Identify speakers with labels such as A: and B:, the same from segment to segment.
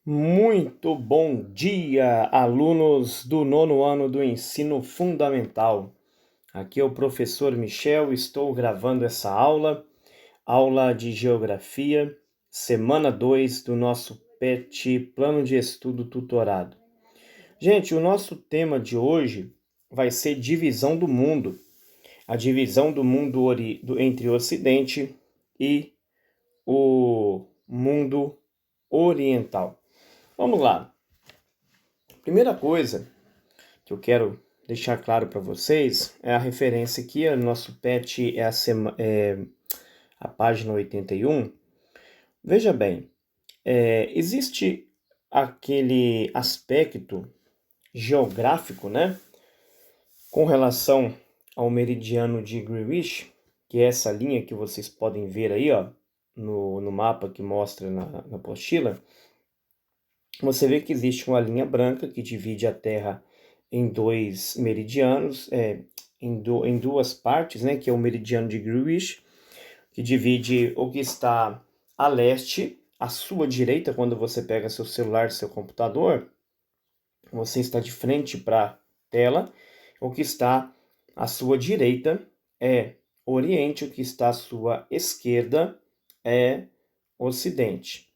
A: Muito bom dia, alunos do nono ano do ensino fundamental. Aqui é o professor Michel, estou gravando essa aula de geografia, semana 2 do nosso PET, Plano de Estudo Tutorado. Gente, o nosso tema de hoje vai ser divisão do mundo, a divisão do mundo entre o Ocidente e o mundo oriental. Vamos lá. Primeira coisa que eu quero deixar claro para vocês é a referência aqui, o nosso PET é a página 81. Veja bem, existe aquele aspecto geográfico, né, com relação ao meridiano de Greenwich, que é essa linha que vocês podem ver aí, ó, no mapa que mostra na apostila. Você vê que existe uma linha branca que divide a Terra em dois meridianos, em duas partes, né, que é o meridiano de Greenwich, que divide o que está a leste, à sua direita, quando você pega seu celular, seu computador, você está de frente para a tela, o que está à sua direita é Oriente, o que está à sua esquerda é Ocidente.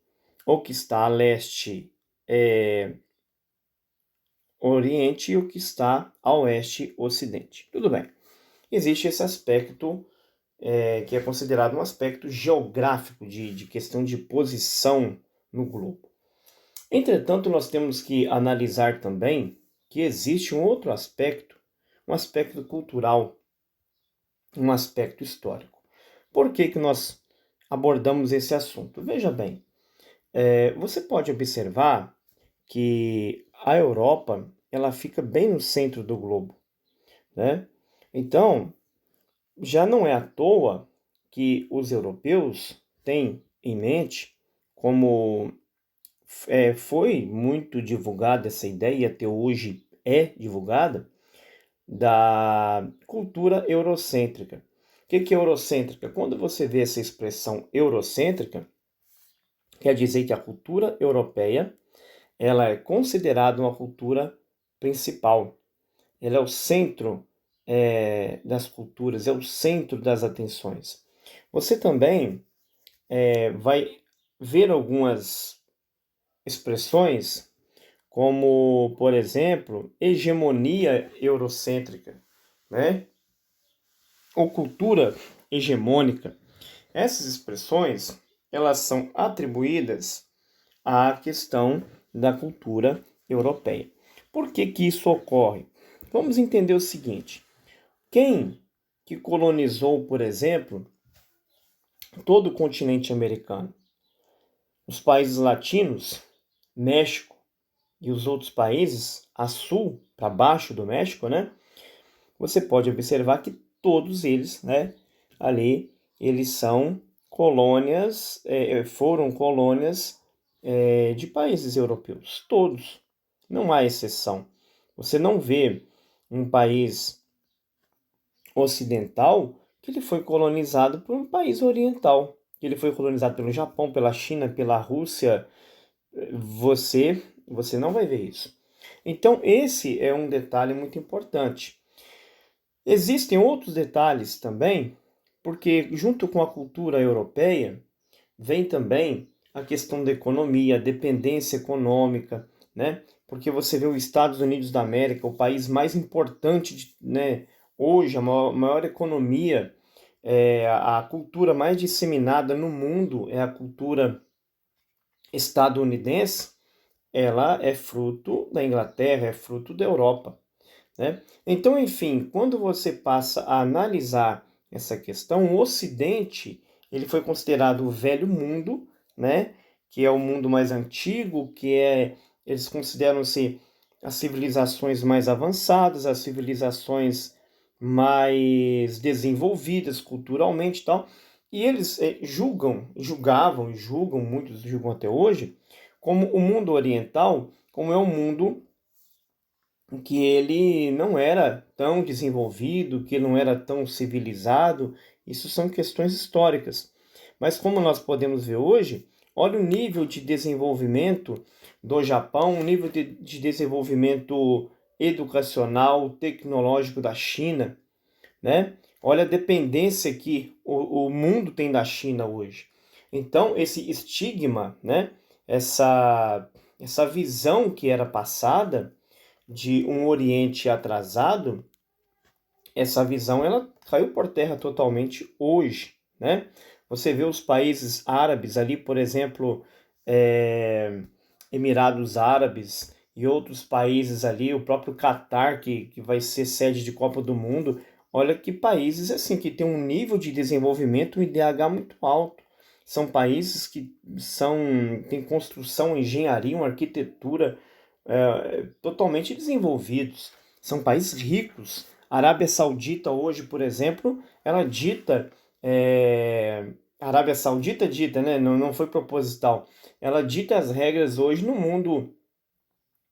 A: O que está a leste é Oriente e o que está a oeste, Ocidente. Tudo bem. Existe esse aspecto que é considerado um aspecto geográfico de questão de posição no globo. Entretanto, nós temos que analisar também que existe um outro aspecto, um aspecto cultural, um aspecto histórico. Por que que nós abordamos esse assunto? Veja bem, você pode observar que a Europa ela fica bem no centro do globo, né? Então, já não é à toa que os europeus têm em mente, como foi muito divulgada essa ideia e até hoje é divulgada, da cultura eurocêntrica. O que é eurocêntrica? Quando você vê essa expressão eurocêntrica, quer dizer que a cultura europeia ela é considerada uma cultura principal. Ela é o centro das culturas, é o centro das atenções. Você também vai ver algumas expressões como, por exemplo, hegemonia eurocêntrica, né? Ou cultura hegemônica. Essas expressões, elas são atribuídas à questão da cultura europeia. Por que que isso ocorre? Vamos entender o seguinte: quem que colonizou, por exemplo, todo o continente americano? Os países latinos, México e os outros países a sul, para baixo do México, né? Você pode observar que todos eles, né, ali, eles são colônias, foram colônias de países europeus, todos, não há exceção. Você não vê um país ocidental que ele foi colonizado por um país oriental, que ele foi colonizado pelo Japão, pela China, pela Rússia. Você não vai ver isso. Então, esse é um detalhe muito importante. Existem outros detalhes também, porque junto com a cultura europeia vem também a questão da economia, a dependência econômica, né? Porque você vê os Estados Unidos da América, o país mais importante, né? Hoje, a maior economia, a cultura mais disseminada no mundo é a cultura estadunidense. Ela é fruto da Inglaterra, é fruto da Europa, né? Então, enfim, quando você passa a analisar essa questão, o Ocidente ele foi considerado o velho mundo, né? Que é o mundo mais antigo, eles consideram-se as civilizações mais avançadas, as civilizações mais desenvolvidas culturalmente e tal. E eles julgavam e julgam, muitos julgam até hoje, como o mundo oriental, como é um mundo que ele não era tão desenvolvido, que ele não era tão civilizado. Isso são questões históricas. Mas como nós podemos ver hoje, Olha o nível de desenvolvimento do Japão, o nível de desenvolvimento educacional, tecnológico da China, né? Olha a dependência que o mundo tem da China hoje. Então, esse estigma, né? Essa visão que era passada de um Oriente atrasado, essa visão ela caiu por terra totalmente hoje, né? Você vê os países árabes ali, por exemplo, Emirados Árabes e outros países ali, o próprio Catar, que vai ser sede de Copa do Mundo. Olha que países assim que tem um nível de desenvolvimento, um IDH muito alto. São países que têm construção, engenharia, uma arquitetura totalmente desenvolvidos. São países ricos. A Arábia Saudita hoje, por exemplo, ela dita, a Arábia Saudita dita, né? Não foi proposital. Ela dita as regras hoje no mundo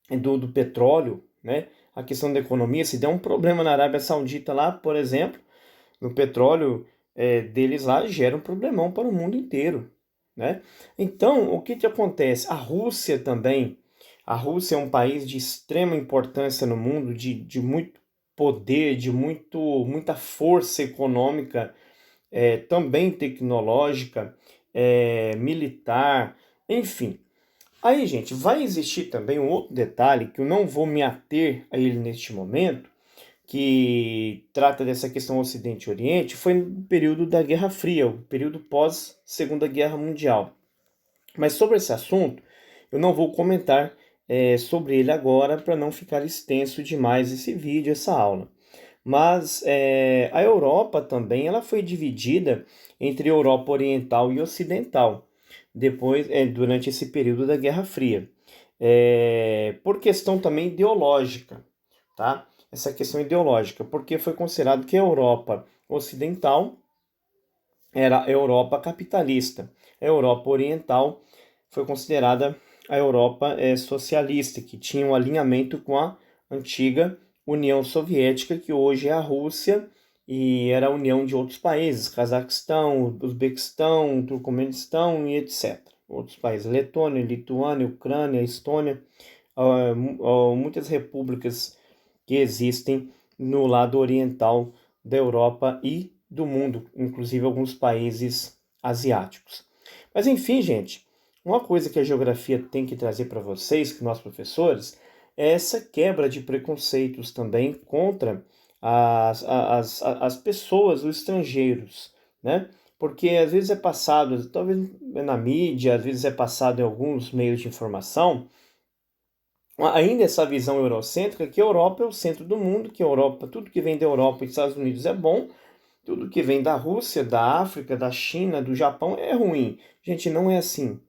A: do petróleo, né? A questão da economia, se der um problema na Arábia Saudita lá, por exemplo, no petróleo deles lá, gera um problemão para o mundo inteiro, né? Então, o que que acontece? A Rússia também, a Rússia é um país de extrema importância no mundo, de muito poder, muita força econômica, também tecnológica, militar, enfim. Aí, gente, vai existir também um outro detalhe que eu não vou me ater a ele neste momento, que trata dessa questão Ocidente e Oriente, foi no período da Guerra Fria, o período pós Segunda Guerra Mundial. Mas sobre esse assunto, eu não vou comentar sobre ele agora para não ficar extenso demais esse vídeo, essa aula. Mas a Europa também ela foi dividida entre Europa Oriental e Ocidental, depois durante esse período da Guerra Fria, por questão também ideológica, tá? Essa questão ideológica, porque foi considerado que a Europa Ocidental era a Europa capitalista, a Europa Oriental foi considerada a Europa socialista, que tinha um alinhamento com a antiga União Soviética, que hoje é a Rússia, e era a união de outros países, Cazaquistão, Uzbequistão, Turcomenistão e etc. Outros países, Letônia, Lituânia, Ucrânia, Estônia, muitas repúblicas que existem no lado oriental da Europa e do mundo, inclusive alguns países asiáticos. Mas enfim, gente, uma coisa que a geografia tem que trazer para vocês, que nós professores, é essa quebra de preconceitos também contra as pessoas, os estrangeiros, né? Porque às vezes é passado, talvez na mídia, às vezes é passado em alguns meios de informação, ainda essa visão eurocêntrica, que a Europa é o centro do mundo, que a Europa, tudo que vem da Europa e dos Estados Unidos é bom, tudo que vem da Rússia, da África, da China, do Japão é ruim. Gente, não é assim.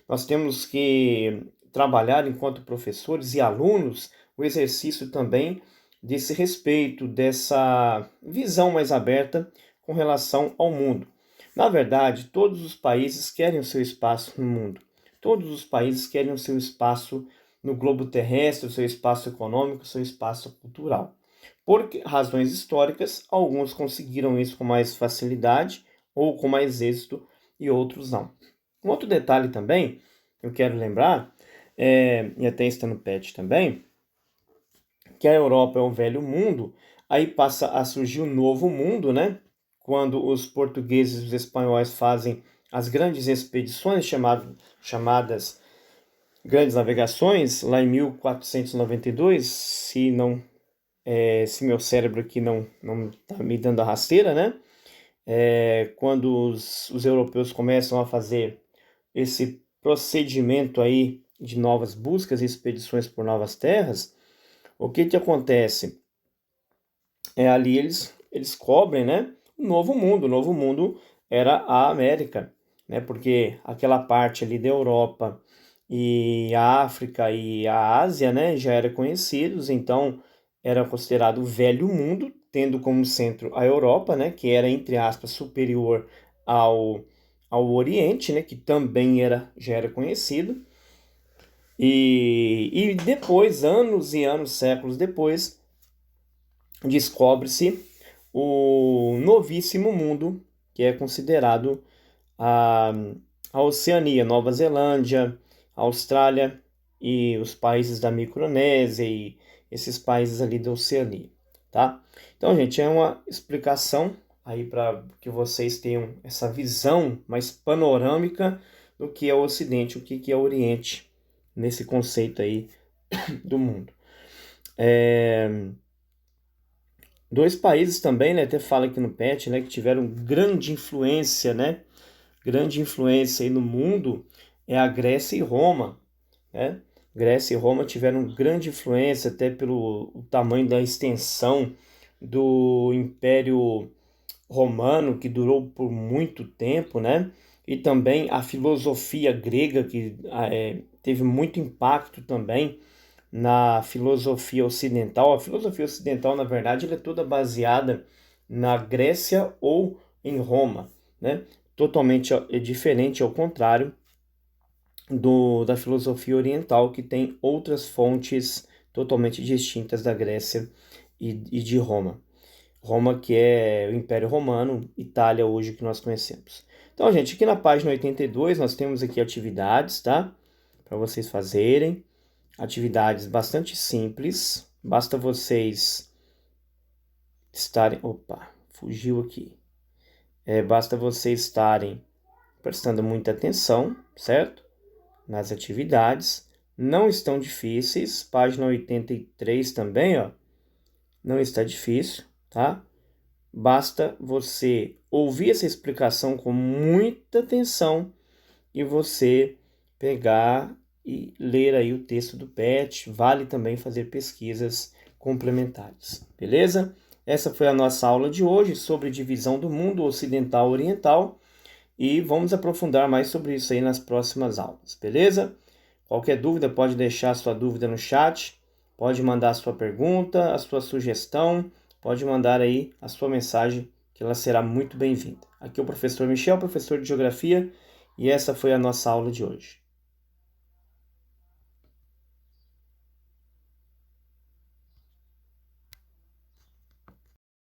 A: Nós temos que trabalhar enquanto professores e alunos o exercício também desse respeito, dessa visão mais aberta com relação ao mundo. Na verdade, todos os países querem o seu espaço no mundo. Todos os países querem o seu espaço no globo terrestre, o seu espaço econômico, o seu espaço cultural. Por razões históricas, alguns conseguiram isso com mais facilidade ou com mais êxito e outros não. Um outro detalhe também, eu quero lembrar, e até está no PET também, que a Europa é o velho mundo, aí passa a surgir um novo mundo, né? Quando os portugueses e os espanhóis fazem as grandes expedições chamadas grandes navegações, lá em 1492, se meu cérebro aqui não está me dando a rasteira, né? Quando os europeus começam a fazer esse procedimento aí de novas buscas e expedições por novas terras, o que que acontece? Ali eles cobrem, né, um novo mundo. O novo mundo era a América, né? Porque aquela parte ali da Europa e a África e a Ásia, né, já eram conhecidos, então era considerado o velho mundo, tendo como centro a Europa, né, que era, entre aspas, superior ao Oriente, né, que também já era conhecido. E depois, anos e anos, séculos depois, descobre-se o novíssimo mundo, que é considerado a a Oceania, Nova Zelândia, Austrália e os países da Micronésia e esses países ali da Oceania, tá? Então, gente, é uma explicação aí para que vocês tenham essa visão mais panorâmica do que é o Ocidente, o que é o Oriente, nesse conceito aí do mundo. Dois países também, né, até fala aqui no PET, né, que tiveram grande influência, né, grande influência aí no mundo, é a Grécia e Roma, né? Grécia e Roma tiveram grande influência até pelo tamanho da extensão do Império Romano, que durou por muito tempo, né? E também a filosofia grega, que teve muito impacto também na filosofia ocidental. A filosofia ocidental, na verdade, ela é toda baseada na Grécia ou em Roma, né? Totalmente diferente, ao contrário da filosofia oriental, que tem outras fontes totalmente distintas da Grécia e de Roma. Roma, que é o Império Romano, Itália hoje que nós conhecemos. Então, gente, aqui na página 82 nós temos aqui atividades, tá? Para vocês fazerem. Atividades bastante simples. Basta vocês estarem... Opa, fugiu aqui. Basta vocês estarem prestando muita atenção, certo? Nas atividades. Não estão difíceis. Página 83 também, ó. Não está difícil, tá? Basta você ouvir essa explicação com muita atenção e você pegar e ler aí o texto do PET. Vale também fazer pesquisas complementares, beleza? Essa foi a nossa aula de hoje sobre divisão do mundo ocidental e oriental e vamos aprofundar mais sobre isso aí nas próximas aulas, beleza? Qualquer dúvida pode deixar sua dúvida no chat, pode mandar a sua pergunta, a sua sugestão, pode mandar aí a sua mensagem que ela será muito bem-vinda. Aqui é o professor Michel, professor de Geografia, e essa foi a nossa aula de hoje.